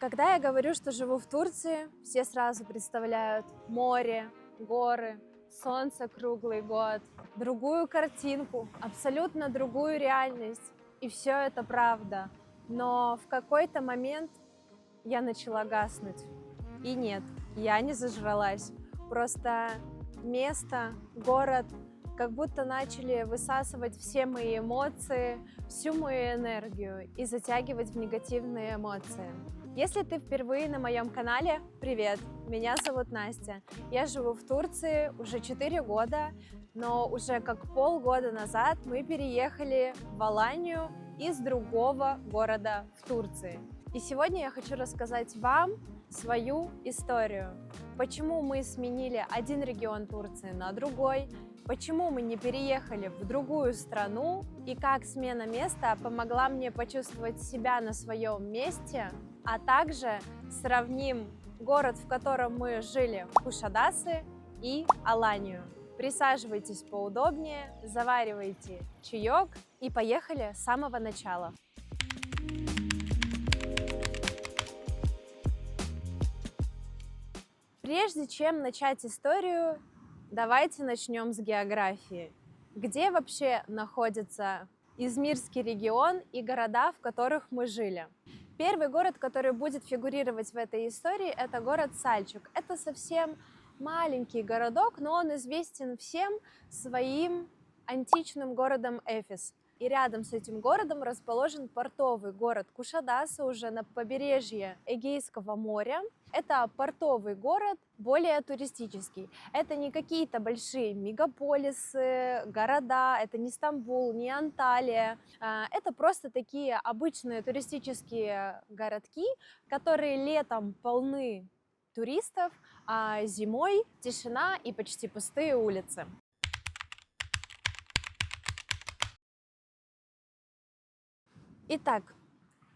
Когда я говорю, что живу в Турции, все сразу представляют море, горы, солнце круглый год, другую картинку, абсолютно другую реальность. И все это правда. Но в какой-то момент я начала гаснуть. И нет, я не зажралась. Просто место, город как будто начали высасывать все мои эмоции, всю мою энергию и затягивать в негативные эмоции. Если ты впервые на моем канале, привет, меня зовут Настя. Я живу в Турции уже 4 года, но уже как полгода назад мы переехали в Аланию из другого города в Турции. И сегодня я хочу рассказать вам свою историю. Почему мы сменили один регион Турции на другой, почему мы не переехали в другую страну и как смена места помогла мне почувствовать себя на своем месте, а также сравним город, в котором мы жили, Кушадасы, и Аланию. Присаживайтесь поудобнее, заваривайте чаек и поехали с самого начала. Прежде чем начать историю, давайте начнем с географии. Где вообще находится Измирский регион и города, в которых мы жили? Первый город, который будет фигурировать в этой истории, это город Сальчук. Это совсем маленький городок, но он известен всем своим античным городом Эфес. И рядом с этим городом расположен портовый город Кушадасы уже на побережье Эгейского моря. Это портовый город, более туристический. Это не какие-то большие мегаполисы, города, это не Стамбул, не Анталия. Это просто такие обычные туристические городки, которые летом полны туристов, а зимой тишина и почти пустые улицы. Итак,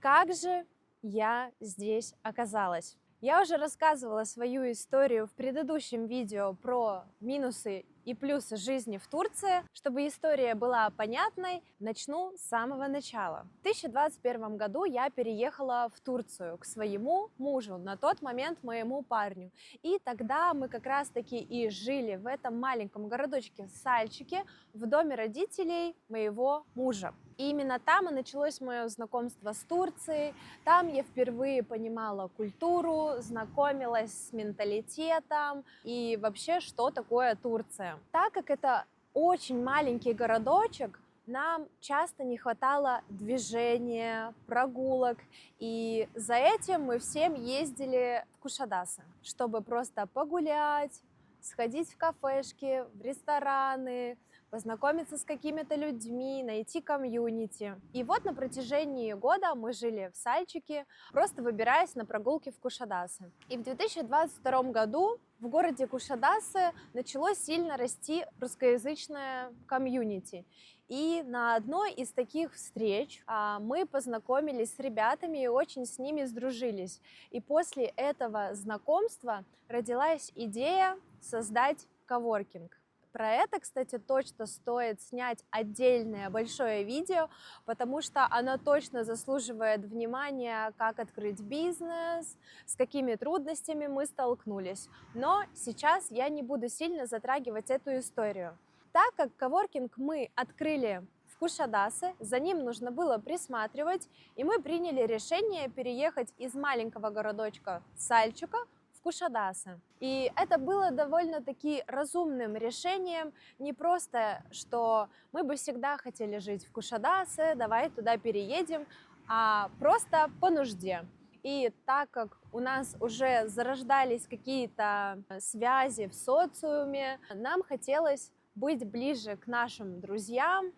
как же я здесь оказалась? Я уже рассказывала свою историю в предыдущем видео про минусы и плюсы жизни в Турции. Чтобы история была понятной, начну с самого начала. В 2021 году я переехала в Турцию к своему мужу, на тот момент моему парню. И тогда мы как раз-таки и жили в этом маленьком городочке Сальчике в доме родителей моего мужа. И именно там и началось мое знакомство с Турцией. Там я впервые понимала культуру, знакомилась с менталитетом и вообще, что такое Турция. Так как это очень маленький городочек, нам часто не хватало движения, прогулок, и за этим мы всем ездили в Кушадасы, чтобы просто погулять, сходить в кафешки, в рестораны, познакомиться с какими-то людьми, найти комьюнити. И вот на протяжении года мы жили в Сальчике, просто выбираясь на прогулки в Кушадасы. И в 2022 году в городе Кушадасы начало сильно расти русскоязычное комьюнити. И на одной из таких встреч мы познакомились с ребятами и очень с ними сдружились. И после этого знакомства родилась идея создать коворкинг. Про это, кстати, точно стоит снять отдельное большое видео, потому что оно точно заслуживает внимания, как открыть бизнес, с какими трудностями мы столкнулись. Но сейчас я не буду сильно затрагивать эту историю. Так как коворкинг мы открыли в Кушадасы, за ним нужно было присматривать, и мы приняли решение переехать из маленького городочка Сальчука в Кушадасы. И это было довольно-таки разумным решением, не просто, что мы бы всегда хотели жить в Кушадасы, давай туда переедем, а просто по нужде. И так как у нас уже зарождались какие-то связи в социуме, нам хотелось быть ближе к нашим друзьям,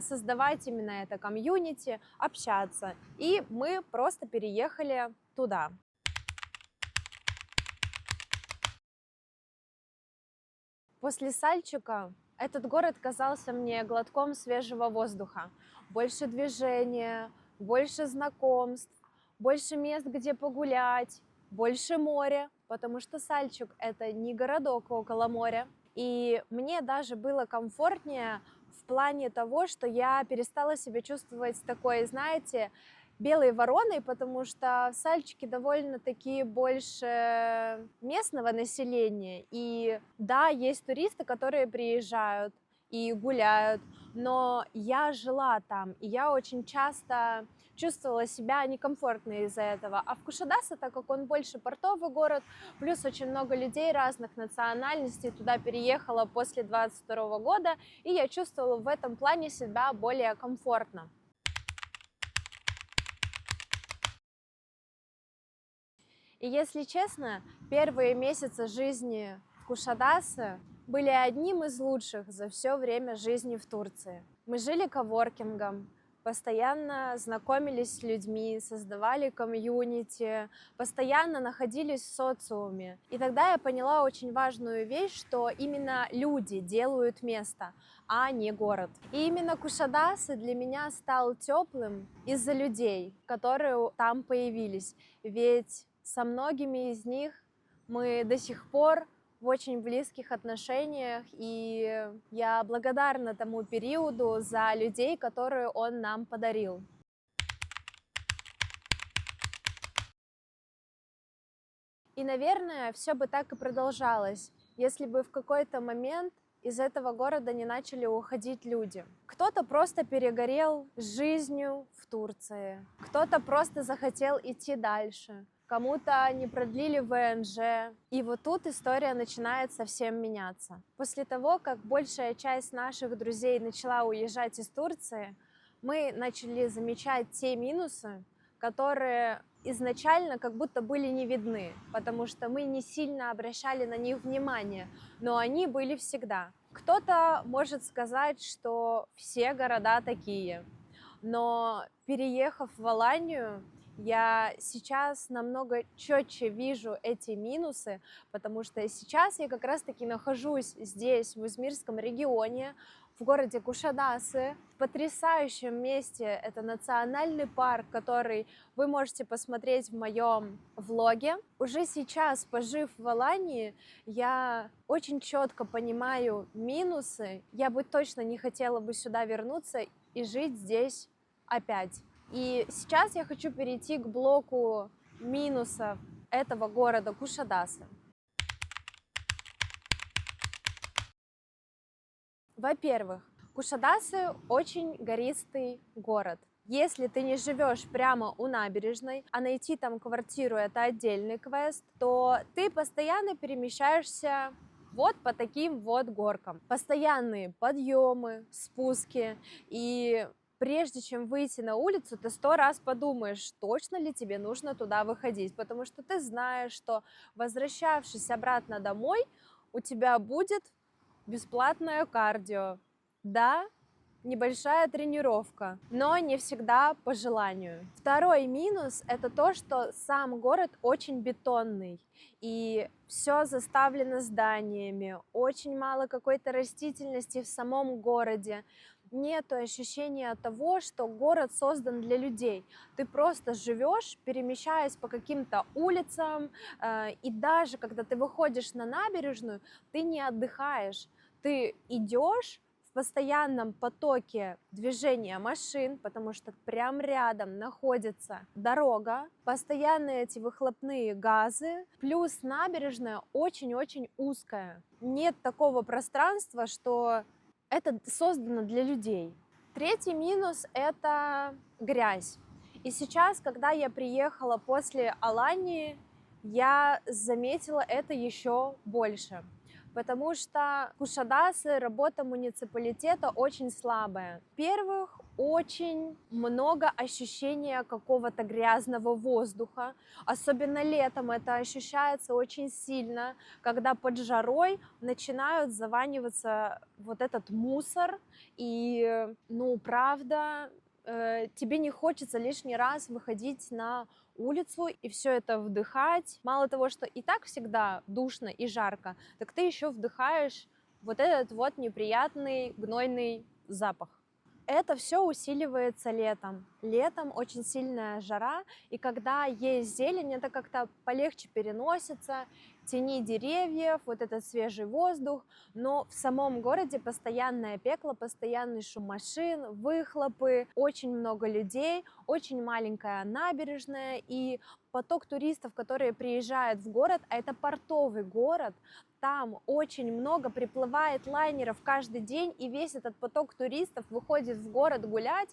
создавать именно это комьюнити, общаться. И мы просто переехали туда. После Сальчука этот город казался мне глотком свежего воздуха. Больше движения, больше знакомств, больше мест, где погулять, больше моря, потому что Сальчук – это не городок около моря. И мне даже было комфортнее в плане того, что я перестала себя чувствовать такой, знаете, белой вороной, потому что в Сальчике довольно-таки больше местного населения. И да, есть туристы, которые приезжают и гуляют, но я жила там, и я очень часто чувствовала себя некомфортно из-за этого. А в Кушадасы, так как он больше портовый город, плюс очень много людей разных национальностей туда переехало после 22 года, и я чувствовала в этом плане себя более комфортно. И если честно, первые месяцы жизни в Кушадасе были одним из лучших за все время жизни в Турции. Мы жили коворкингом, постоянно знакомились с людьми, создавали комьюнити, постоянно находились в социуме. И тогда я поняла очень важную вещь, что именно люди делают место, а не город. И именно Кушадасы для меня стал теплым из-за людей, которые там появились. Ведь со многими из них мы до сих пор в очень близких отношениях, и я благодарна тому периоду за людей, которые он нам подарил. И, наверное, все бы так и продолжалось, если бы в какой-то момент из этого города не начали уходить люди. Кто-то просто перегорел жизнью в Турции, кто-то просто захотел идти дальше, кому-то не продлили ВНЖ. И вот тут история начинает совсем меняться. После того, как большая часть наших друзей начала уезжать из Турции, мы начали замечать те минусы, которые изначально как будто были не видны, потому что мы не сильно обращали на них внимание, но они были всегда. Кто-то может сказать, что все города такие, но переехав в Аланию, я сейчас намного четче вижу эти минусы, потому что сейчас я как раз-таки нахожусь здесь, в Измирском регионе, в городе Кушадасы, в потрясающем месте. Это национальный парк, который вы можете посмотреть в моем влоге. Уже сейчас, пожив в Алании, я очень четко понимаю минусы. Я бы точно не хотела бы сюда вернуться и жить здесь опять. И сейчас я хочу перейти к блоку минусов этого города Кушадасы. Во-первых, Кушадасы очень гористый город. Если ты не живешь прямо у набережной, а найти там квартиру — это отдельный квест, то ты постоянно перемещаешься вот по таким вот горкам. Постоянные подъемы, спуски, и прежде чем выйти на улицу, ты 100 раз подумаешь, точно ли тебе нужно туда выходить, потому что ты знаешь, что, возвращавшись обратно домой, у тебя будет бесплатное кардио. Да, небольшая тренировка, но не всегда по желанию. Второй минус — это то, что сам город очень бетонный, и все заставлено зданиями, очень мало какой-то растительности в самом городе. Нету ощущения того, что город создан для людей. Ты просто живешь, перемещаясь по каким-то улицам, и даже когда ты выходишь на набережную, ты не отдыхаешь. Ты идешь в постоянном потоке движения машин, потому что прям рядом находится дорога, постоянные эти выхлопные газы, плюс набережная очень-очень узкая. Нет такого пространства, что это создано для людей. Третий минус — это грязь. И сейчас, когда я приехала после Алании, я заметила это еще больше. Потому что в Кушадасе работа муниципалитета очень слабая. Во-первых, очень много ощущения какого-то грязного воздуха. Особенно летом это ощущается очень сильно, когда под жарой начинают заваниваться вот этот мусор. И, ну, правда, тебе не хочется лишний раз выходить на улицу и все это вдыхать. Мало того, что и так всегда душно и жарко, так ты еще вдыхаешь вот этот вот неприятный гнойный запах. Это все усиливается летом. Летом очень сильная жара, и когда есть зелень, это как-то полегче переносится, тени деревьев, вот этот свежий воздух, но в самом городе постоянное пекло, постоянный шум машин, выхлопы, очень много людей, очень маленькая набережная и поток туристов, которые приезжают в город, а это портовый город, там очень много приплывает лайнеров каждый день, и весь этот поток туристов выходит в город гулять.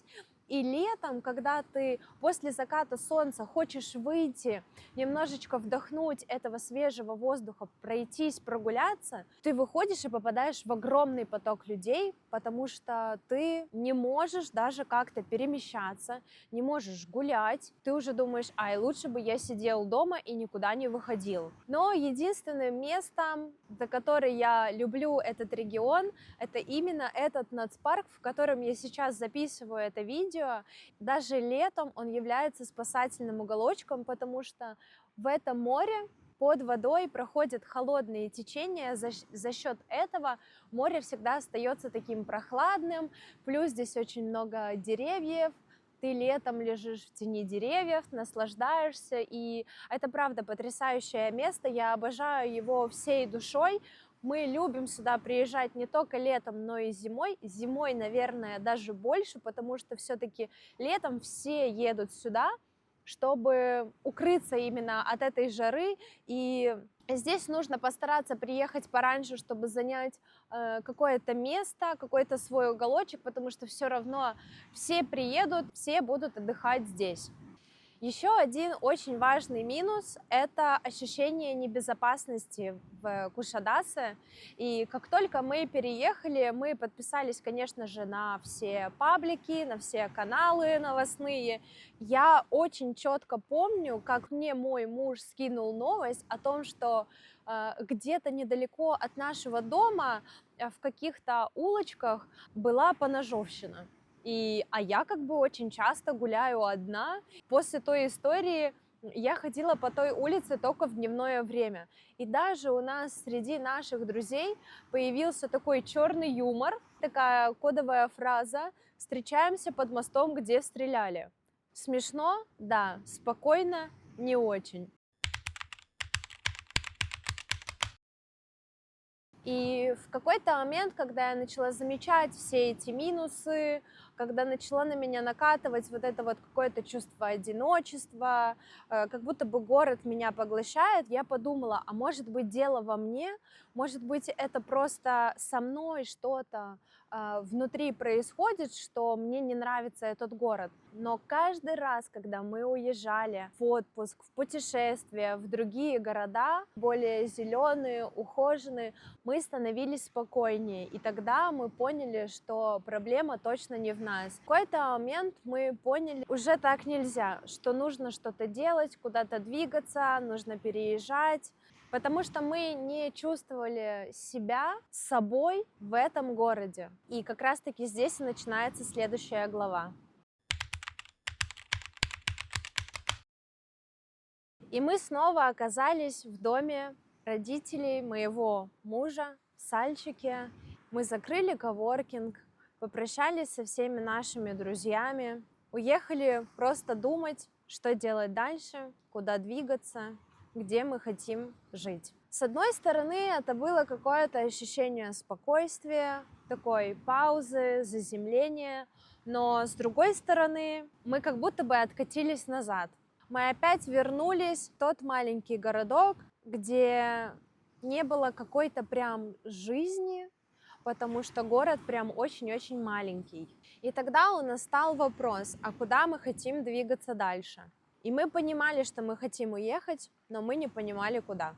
И летом, когда ты после заката солнца хочешь выйти, немножечко вдохнуть этого свежего воздуха, пройтись, прогуляться, ты выходишь и попадаешь в огромный поток людей, потому что ты не можешь даже как-то перемещаться, не можешь гулять. Ты уже думаешь, ай, лучше бы я сидел дома и никуда не выходил. Но единственным местом, за которое я люблю этот регион, это именно этот нацпарк, в котором я сейчас записываю это видео. Даже летом он является спасательным уголочком, потому что в этом море под водой проходят холодные течения, за счет этого море всегда остается таким прохладным, плюс здесь очень много деревьев, ты летом лежишь в тени деревьев, наслаждаешься, и это правда потрясающее место, я обожаю его всей душой. Мы любим сюда приезжать не только летом, но и зимой. Зимой, наверное, даже больше, потому что все-таки летом все едут сюда, чтобы укрыться именно от этой жары. И здесь нужно постараться приехать пораньше, чтобы занять какое-то место, какой-то свой уголочек, потому что все равно все приедут, все будут отдыхать здесь. Еще один очень важный минус – это ощущение небезопасности в Кушадасе. И как только мы переехали, мы подписались, конечно же, на все паблики, на все каналы новостные. Я очень четко помню, как мне мой муж скинул новость о том, что где-то недалеко от нашего дома в каких-то улочках была поножовщина. А я как бы очень часто гуляю одна. После той истории я ходила по той улице только в дневное время. И даже у нас среди наших друзей появился такой черный юмор, такая кодовая фраза «встречаемся под мостом, где стреляли». Смешно? Да. Спокойно? Не очень. И в какой-то момент, когда я начала замечать все эти минусы, когда начала на меня накатывать вот это вот какое-то чувство одиночества, как будто бы город меня поглощает, я подумала, а может быть дело во мне, может быть это просто со мной что-то внутри происходит, что мне не нравится этот город. Но каждый раз, когда мы уезжали в отпуск, в путешествие, в другие города, более зеленые, ухоженные, мы становились спокойнее. И тогда мы поняли, что проблема точно не в нас. В какой-то момент мы поняли, уже так нельзя, что нужно что-то делать, куда-то двигаться, нужно переезжать. Потому что мы не чувствовали себя собой в этом городе. И как раз-таки здесь и начинается следующая глава. И мы снова оказались в доме родителей моего мужа, в Сальчике. Мы закрыли коворкинг, попрощались со всеми нашими друзьями, уехали просто думать, что делать дальше, куда двигаться, где мы хотим жить. С одной стороны, это было какое-то ощущение спокойствия, такой паузы, заземления, но с другой стороны, мы как будто бы откатились назад. Мы опять вернулись в тот маленький городок, где не было какой-то прям жизни, потому что город прям очень-очень маленький. И тогда у нас стал вопрос, а куда мы хотим двигаться дальше? И мы понимали, что мы хотим уехать, но мы не понимали, куда.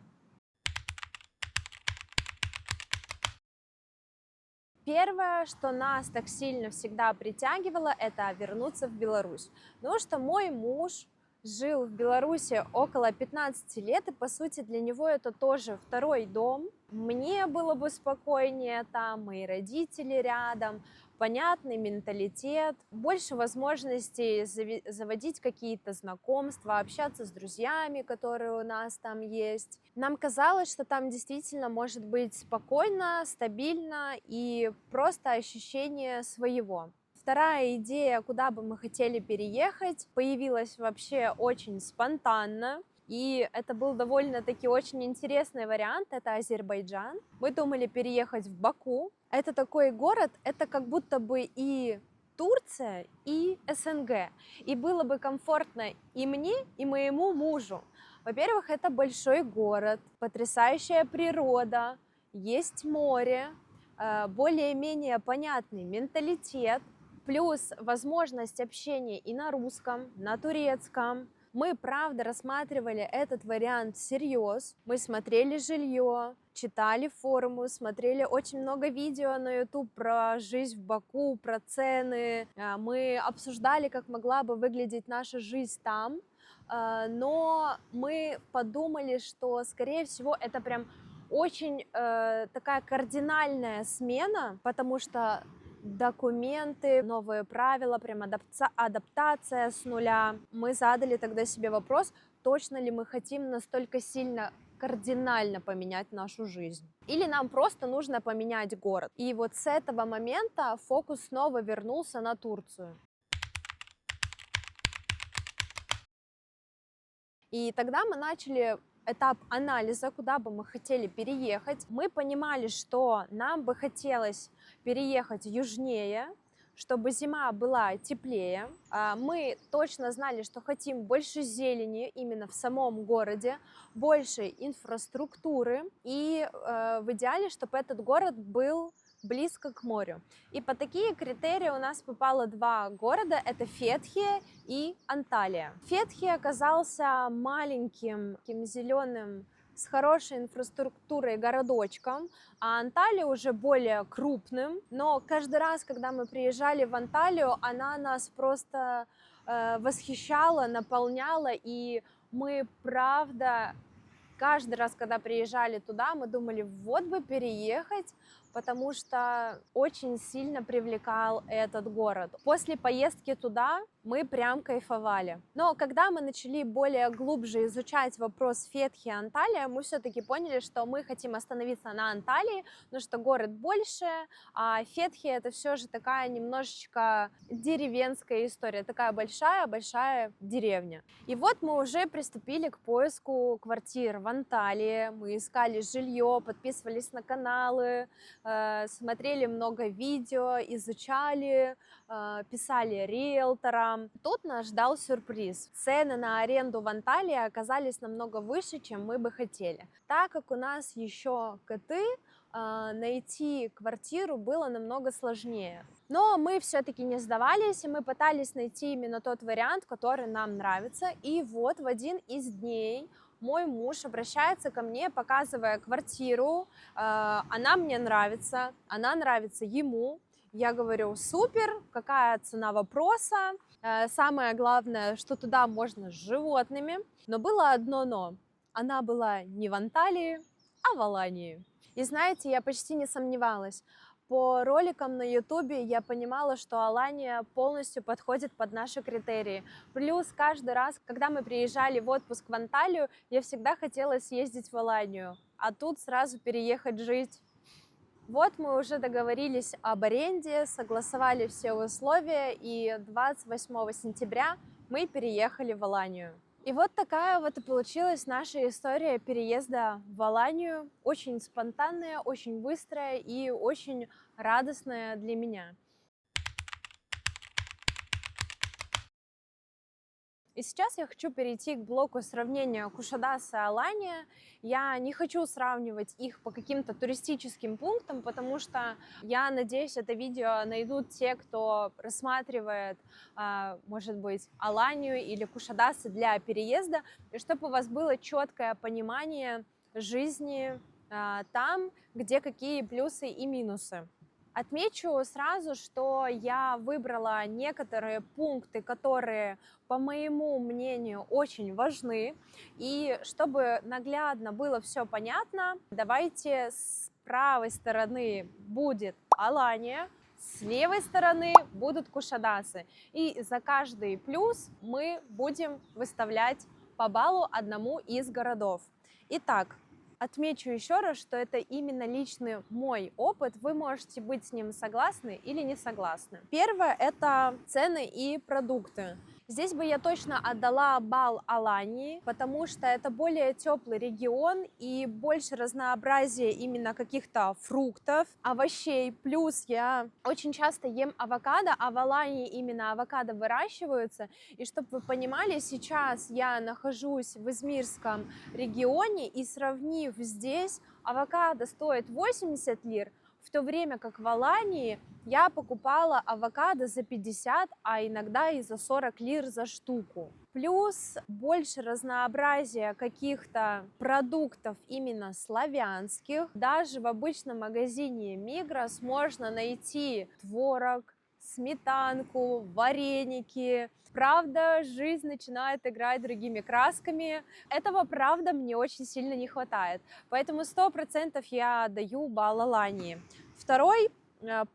Первое, что нас так сильно всегда притягивало, это вернуться в Беларусь. Потому что мой муж жил в Беларуси около 15 лет, и по сути для него это тоже второй дом. Мне было бы спокойнее там, мои родители рядом, понятный менталитет, больше возможностей заводить какие-то знакомства, общаться с друзьями, которые у нас там есть. Нам казалось, что там действительно может быть спокойно, стабильно и просто ощущение своего. Вторая идея, куда бы мы хотели переехать, появилась вообще очень спонтанно. И это был довольно-таки очень интересный вариант, это Азербайджан. Мы думали переехать в Баку. Это такой город, это как будто бы и Турция, и СНГ. И было бы комфортно и мне, и моему мужу. Во-первых, это большой город, потрясающая природа, есть море, более-менее понятный менталитет, плюс возможность общения и на русском, на турецком. Мы, правда, рассматривали этот вариант всерьез. Мы смотрели жилье, читали форумы, смотрели очень много видео на YouTube про жизнь в Баку, про цены. Мы обсуждали, как могла бы выглядеть наша жизнь там. Но мы подумали, что, скорее всего, это прям очень такая кардинальная смена, потому что документы, новые правила, прям адаптация с нуля. Мы задали тогда себе вопрос, точно ли мы хотим настолько сильно кардинально поменять нашу жизнь. Или нам просто нужно поменять город. И вот с этого момента фокус снова вернулся на Турцию. И тогда мы начали этап анализа, куда бы мы хотели переехать. Мы понимали, что нам бы хотелось переехать южнее, чтобы зима была теплее. Мы точно знали, что хотим больше зелени именно в самом городе, больше инфраструктуры и в идеале, чтобы этот город был близко к морю. И по такие критерии у нас попало два города, это Фетхия и Анталия. Фетхия оказался маленьким, таким зеленым, с хорошей инфраструктурой городочком, а Анталия уже более крупным. Но каждый раз, когда мы приезжали в Анталию, она нас просто восхищала, наполняла, и мы, правда, каждый раз, когда приезжали туда, мы думали, вот бы переехать, потому что очень сильно привлекал этот город. После поездки туда мы прям кайфовали. Но когда мы начали более глубже изучать вопрос Фетхи и Анталия, мы все-таки поняли, что мы хотим остановиться на Анталии, потому что город больше, а Фетхи это все же такая немножечко деревенская история, такая большая-большая деревня. И вот мы уже приступили к поиску квартир в Анталии, мы искали жилье, подписывались на каналы, смотрели много видео, изучали, писали риэлторам. Тут нас ждал сюрприз. Цены на аренду в Анталии оказались намного выше, чем мы бы хотели. Так как у нас еще коты, найти квартиру было намного сложнее. Но мы все-таки не сдавались, и мы пытались найти именно тот вариант, который нам нравится. И вот в один из дней мой муж обращается ко мне, показывая квартиру. Она мне нравится, она нравится ему. Я говорю, супер, какая цена вопроса. Самое главное, что туда можно с животными. Но было одно но. Она была не в Анталии, а в Алании. И знаете, я почти не сомневалась. По роликам на Ютубе я понимала, что Алания полностью подходит под наши критерии. Плюс каждый раз, когда мы приезжали в отпуск в Анталию, я всегда хотела съездить в Аланию, а тут сразу переехать жить. Вот мы уже договорились об аренде, согласовали все условия, и 28 сентября мы переехали в Аланию. И вот такая вот и получилась наша история переезда в Аланию. Очень спонтанная, очень быстрая и очень радостная для меня. И сейчас я хочу перейти к блоку сравнения Кушадаса и Алания. Я не хочу сравнивать их по каким-то туристическим пунктам, потому что я надеюсь, это видео найдут те, кто рассматривает, может быть, Аланию или Кушадасы для переезда, и чтобы у вас было четкое понимание жизни там, где какие плюсы и минусы. Отмечу сразу, что я выбрала некоторые пункты, которые, по моему мнению, очень важны. И чтобы наглядно было все понятно, давайте с правой стороны будет Алания, с левой стороны будут Кушадасы. И за каждый плюс мы будем выставлять по баллу одному из городов. Итак, отмечу еще раз, что это именно личный мой опыт. Вы можете быть с ним согласны или не согласны. Первое – это цены и продукты. Здесь бы я точно отдала балл Алании, потому что это более теплый регион и больше разнообразия именно каких-то фруктов, овощей. Плюс я очень часто ем авокадо, а в Алании именно авокадо выращиваются. И чтобы вы понимали, сейчас я нахожусь в Измирском регионе, и сравнив здесь, авокадо стоит 80 лир, в то время как в Алании я покупала авокадо за 50, а иногда и за 40 лир за штуку. Плюс больше разнообразия каких-то продуктов именно славянских. Даже в обычном магазине Мигрос можно найти творог, сметанку, вареники. Правда, жизнь начинает играть другими красками. Этого, правда, мне очень сильно не хватает. Поэтому 100% я даю балл Алании. Второй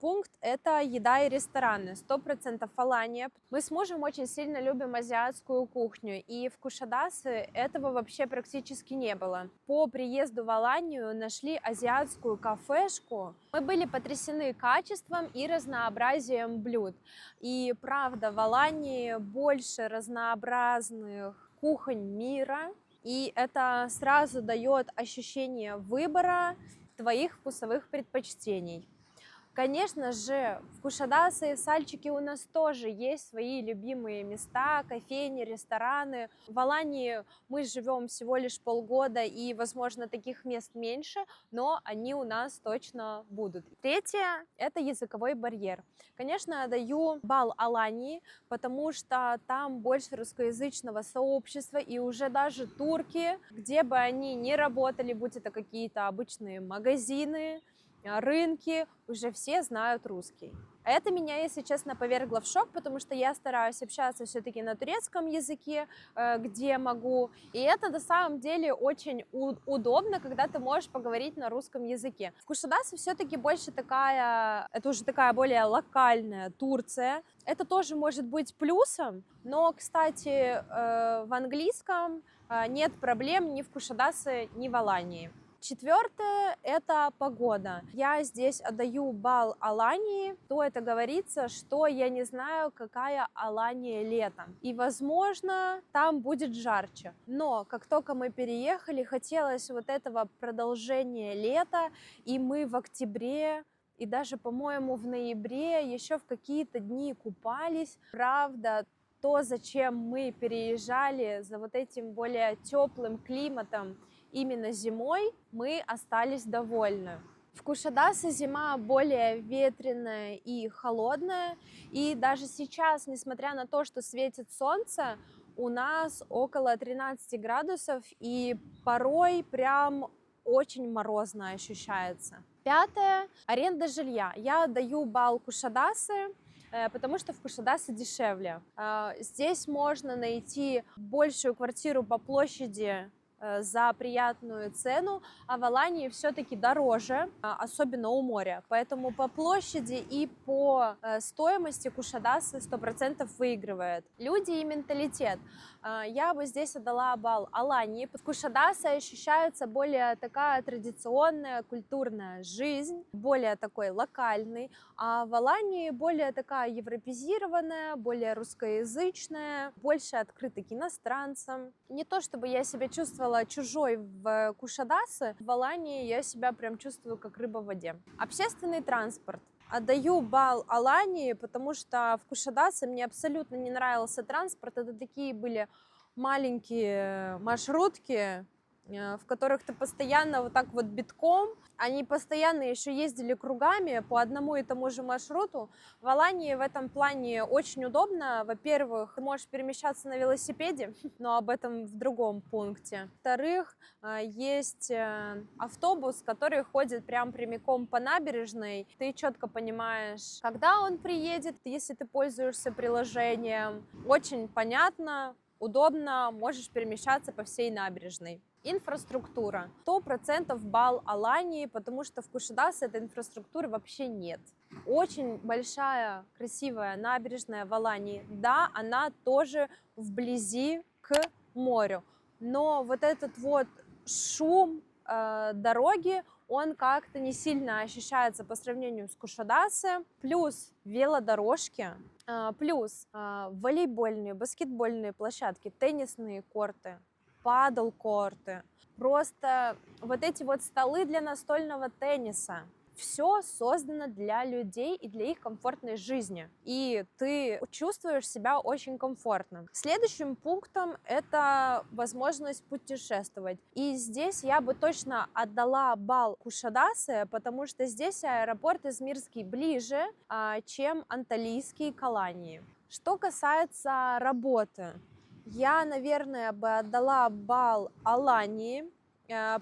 пункт – это еда и рестораны. 100% Алания. Мы с мужем очень сильно любим азиатскую кухню, и в Кушадасе этого вообще практически не было. По приезду в Аланию нашли азиатскую кафешку. Мы были потрясены качеством и разнообразием блюд. И правда, в Алании больше разнообразных кухонь мира, и это сразу дает ощущение выбора твоих вкусовых предпочтений. Конечно же, в Кушадасе и в Сальчике у нас тоже есть свои любимые места, кофейни, рестораны. В Алании мы живем всего лишь полгода, и, возможно, таких мест меньше, но они у нас точно будут. Третье – это языковой барьер. Конечно, я даю балл Алании, потому что там больше русскоязычного сообщества, и уже даже турки, где бы они ни работали, будь это какие-то обычные магазины, рынки, уже все знают русский. Это меня, если честно, повергло в шок, потому что я стараюсь общаться все-таки на турецком языке, где могу. И это на самом деле очень удобно, когда ты можешь поговорить на русском языке. В Кушадасе все-таки больше это уже такая более локальная Турция. Это тоже может быть плюсом, но, кстати, в английском нет проблем ни в Кушадасе, ни в Алании. Четвертое – это погода. Я здесь отдаю балл Алании. То это говорится, что я не знаю, какая Алания летом. И, возможно, там будет жарче. Но как только мы переехали, хотелось вот этого продолжения лета, и мы в октябре и даже, по-моему, в ноябре еще в какие-то дни купались. Правда, то, зачем мы переезжали за вот этим более теплым климатом, именно зимой, мы остались довольны. В Кушадасе зима более ветреная и холодная, и даже сейчас, несмотря на то, что светит солнце, у нас около 13 градусов, и порой прям очень морозно ощущается. Пятое – аренда жилья. Я даю балл Кушадасе, потому что в Кушадасе дешевле. Здесь можно найти большую квартиру по площади за приятную цену, а в Алании все-таки дороже, особенно у моря. Поэтому по площади и по стоимости Кушадасы 100% выигрывает. Люди и менталитет. Я бы здесь отдала балл Алании. В Кушадасе ощущается более такая традиционная культурная жизнь, более такой локальный, а в Алании более такая европеизированная, более русскоязычная, больше открыта к иностранцам. Не то чтобы я себя чувствовала чужой в Кушадасе, в Алании я себя прям чувствую как рыба в воде. Общественный транспорт. Отдаю балл Алании, потому что в Кушадасе мне абсолютно не нравился транспорт. Это такие были маленькие маршрутки, в которых ты постоянно вот так вот битком. Они постоянно еще ездили кругами по одному и тому же маршруту. В Алании в этом плане очень удобно. Во-первых, ты можешь перемещаться на велосипеде, но об этом в другом пункте. Во-вторых, есть автобус, который ходит прям прямиком по набережной. Ты четко понимаешь, когда он приедет, если ты пользуешься приложением. Очень понятно, удобно, можешь перемещаться по всей набережной. Инфраструктура. 100% балл Алании, потому что в Кушадасе этой инфраструктуры вообще нет. Очень большая, красивая набережная в Алании. Да, она тоже вблизи к морю. Но вот этот вот шум дороги, он как-то не сильно ощущается по сравнению с Кушадасе. Плюс велодорожки, плюс волейбольные, баскетбольные площадки, теннисные корты, падл-корты, просто вот эти вот столы для настольного тенниса. Все создано для людей и для их комфортной жизни. И ты чувствуешь себя очень комфортно. Следующим пунктом это возможность путешествовать. И здесь я бы точно отдала балл Кушадасе, потому что здесь аэропорт Измирский ближе, чем Анталийский к Алании. Что касается работы, я, наверное, бы отдала балл Алании,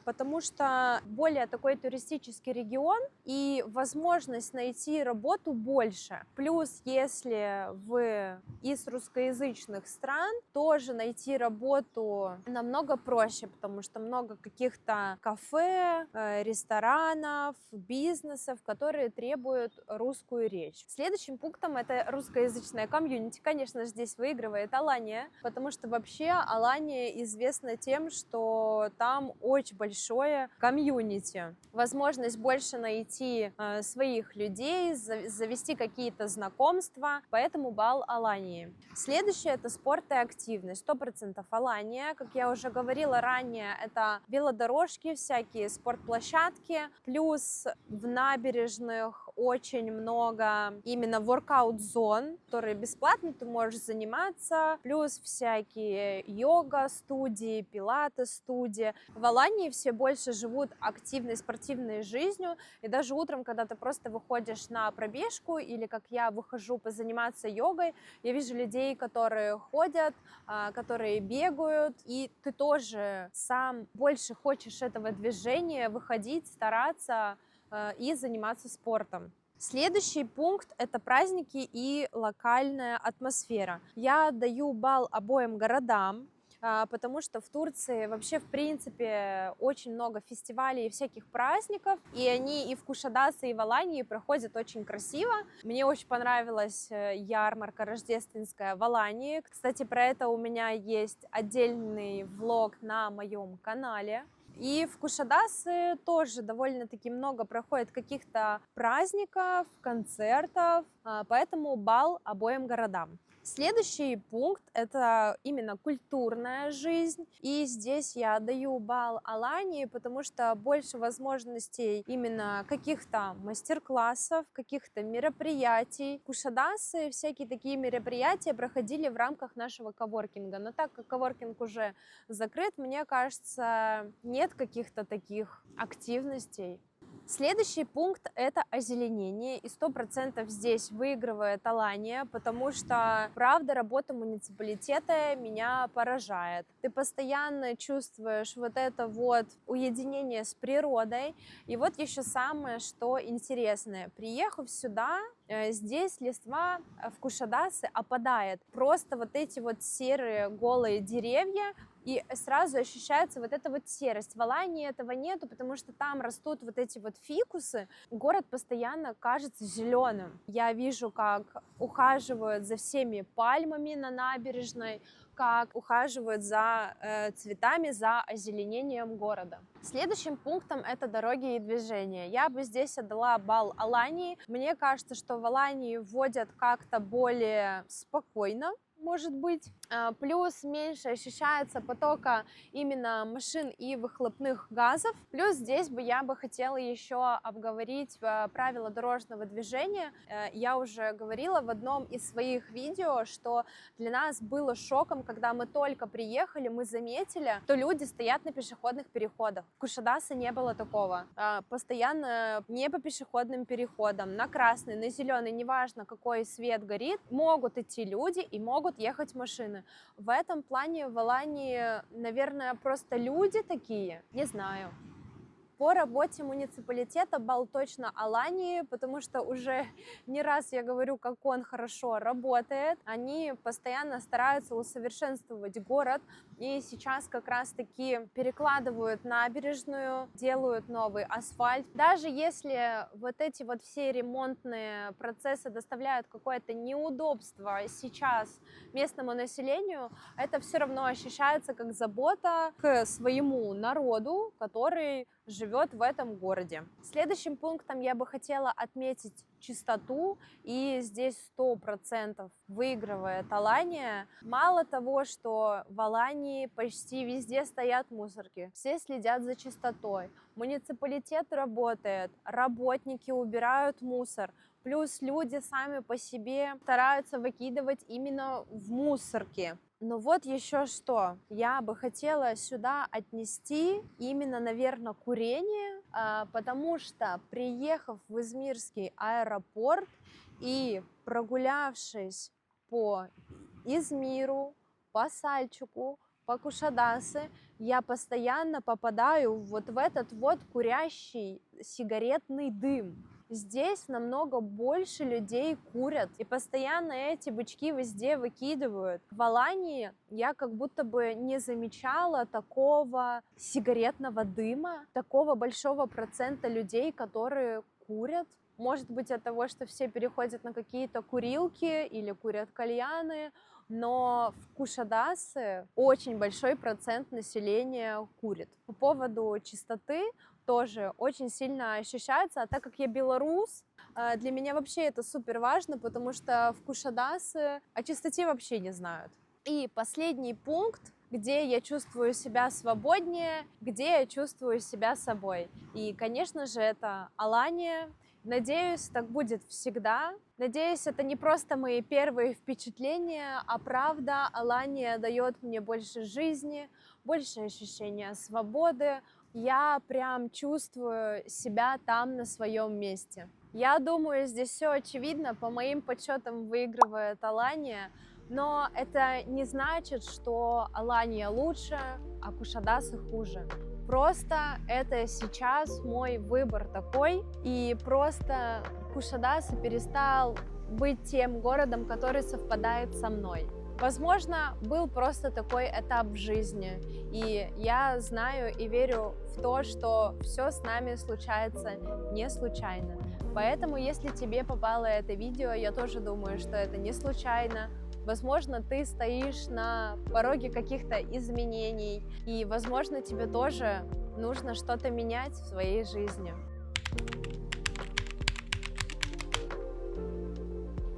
потому что более такой туристический регион и возможность найти работу больше. Плюс, если вы из русскоязычных стран, тоже найти работу намного проще, потому что много каких-то кафе, ресторанов, бизнесов, которые требуют русскую речь. Следующим пунктом это русскоязычная комьюнити. Конечно же, здесь выигрывает Алания, потому что вообще Алания известна тем, что там очень большое комьюнити. Возможность больше найти своих людей, завести какие-то знакомства, поэтому балл Алании. Следующее это спорт и активность. 100% Алания. Как я уже говорила ранее, это велодорожки, всякие спортплощадки, плюс в набережных очень много именно воркаут-зон, которые бесплатно ты можешь заниматься, плюс всякие йога-студии, пилатес-студии. В Алании все больше живут активной спортивной жизнью, и даже утром, когда ты просто выходишь на пробежку, или как я выхожу позаниматься йогой, я вижу людей, которые ходят, которые бегают, и ты тоже сам больше хочешь этого движения, выходить, стараться и заниматься спортом. Следующий пункт – это праздники и локальная атмосфера. Я даю балл обоим городам, потому что в Турции вообще, в принципе, очень много фестивалей и всяких праздников, и они и в Кушадасе, и в Алании проходят очень красиво. Мне очень понравилась ярмарка рождественская в Алании. Кстати, про это у меня есть отдельный влог на моем канале. И в Кушадасе тоже довольно-таки много проходит каких-то праздников, концертов, поэтому балл обоим городам. Следующий пункт – это именно культурная жизнь, и здесь я даю балл Алании, потому что больше возможностей именно каких-то мастер-классов, каких-то мероприятий. В Кушадасе всякие такие мероприятия проходили в рамках нашего коворкинга, но так как коворкинг уже закрыт, мне кажется, нет каких-то таких активностей. Следующий пункт – это озеленение, и 100% здесь выигрывает Алания, потому что, правда, работа муниципалитета меня поражает. Ты постоянно чувствуешь вот это вот уединение с природой, и вот еще самое, что интересное. Приехав сюда, здесь листва в Кушадасе опадает. Просто вот эти вот серые голые деревья, и сразу ощущается вот эта вот серость. В Алании этого нету, потому что там растут вот эти вот фикусы. Город постоянно кажется зеленым. Я вижу, как ухаживают за всеми пальмами на набережной, как ухаживают за цветами, за озеленением города. Следующим пунктом это дороги и движения. Я бы здесь отдала балл Алании. Мне кажется, что в Алании вводят как-то более спокойно, может быть. Плюс меньше ощущается потока именно машин и выхлопных газов. Плюс здесь я бы хотела еще обговорить правила дорожного движения. Я уже говорила в одном из своих видео, что для нас было шоком, когда мы только приехали, мы заметили, что люди стоят на пешеходных переходах. В Кушадасе не было такого. Постоянно не по пешеходным переходам, на красный, на зеленый, неважно какой свет горит, могут идти люди и могут ехать машины. В этом плане в Алании, наверное, просто люди такие, не знаю. По работе муниципалитета балл точно Алании, потому что уже не раз я говорю, как он хорошо работает. Они постоянно стараются усовершенствовать город, и сейчас как раз-таки перекладывают набережную, делают новый асфальт. Даже если вот эти вот все ремонтные процессы доставляют какое-то неудобство сейчас местному населению, это все равно ощущается как забота к своему народу, который живет в этом городе. Следующим пунктом я бы хотела отметить чистоту, и здесь 100% выигрывает Алания. Мало того, что в Алании почти везде стоят мусорки, все следят за чистотой, муниципалитет работает, работники убирают мусор, плюс люди сами по себе стараются выкидывать именно в мусорки. Но вот еще что, я бы хотела сюда отнести именно, наверное, курение, потому что, приехав в Измирский аэропорт и прогулявшись по Измиру, по Сальчуку, по Кушадасы, я постоянно попадаю вот в этот вот курящий сигаретный дым. Здесь намного больше людей курят, и постоянно эти бычки везде выкидывают. В Алании я как будто бы не замечала такого сигаретного дыма, такого большого процента людей, которые курят. Может быть, от того, что все переходят на какие-то курилки или курят кальяны, но в Кушадасе очень большой процент населения курит. По поводу чистоты тоже очень сильно ощущается, а так как я белорус, для меня вообще это супер важно, потому что в Кушадасе о чистоте вообще не знают. И последний пункт, где я чувствую себя свободнее, где я чувствую себя собой. И, конечно же, это Алания. Надеюсь, так будет всегда. Надеюсь, это не просто мои первые впечатления, а правда, Алания дает мне больше жизни, больше ощущения свободы. Я прям чувствую себя там на своем месте. Я думаю, здесь все очевидно. По моим подсчетам выигрывает Алания. Но это не значит, что Алания лучше, а Кушадасы хуже. Просто это сейчас мой выбор такой, и просто Кушадасы перестал быть тем городом, который совпадает со мной. Возможно, был просто такой этап в жизни, и я знаю и верю в то, что все с нами случается не случайно. Поэтому, если тебе попало это видео, я тоже думаю, что это не случайно. Возможно, ты стоишь на пороге каких-то изменений, и, возможно, тебе тоже нужно что-то менять в своей жизни.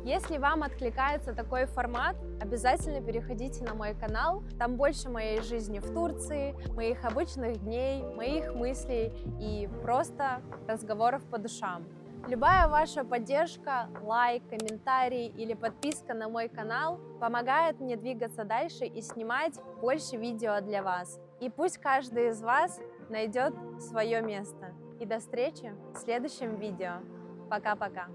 Если вам откликается такой формат, обязательно переходите на мой канал. Там больше моей жизни в Турции, моих обычных дней, моих мыслей и просто разговоров по душам. Любая ваша поддержка, лайк, комментарий или подписка на мой канал помогает мне двигаться дальше и снимать больше видео для вас. И пусть каждый из вас найдет свое место. И до встречи в следующем видео. Пока-пока.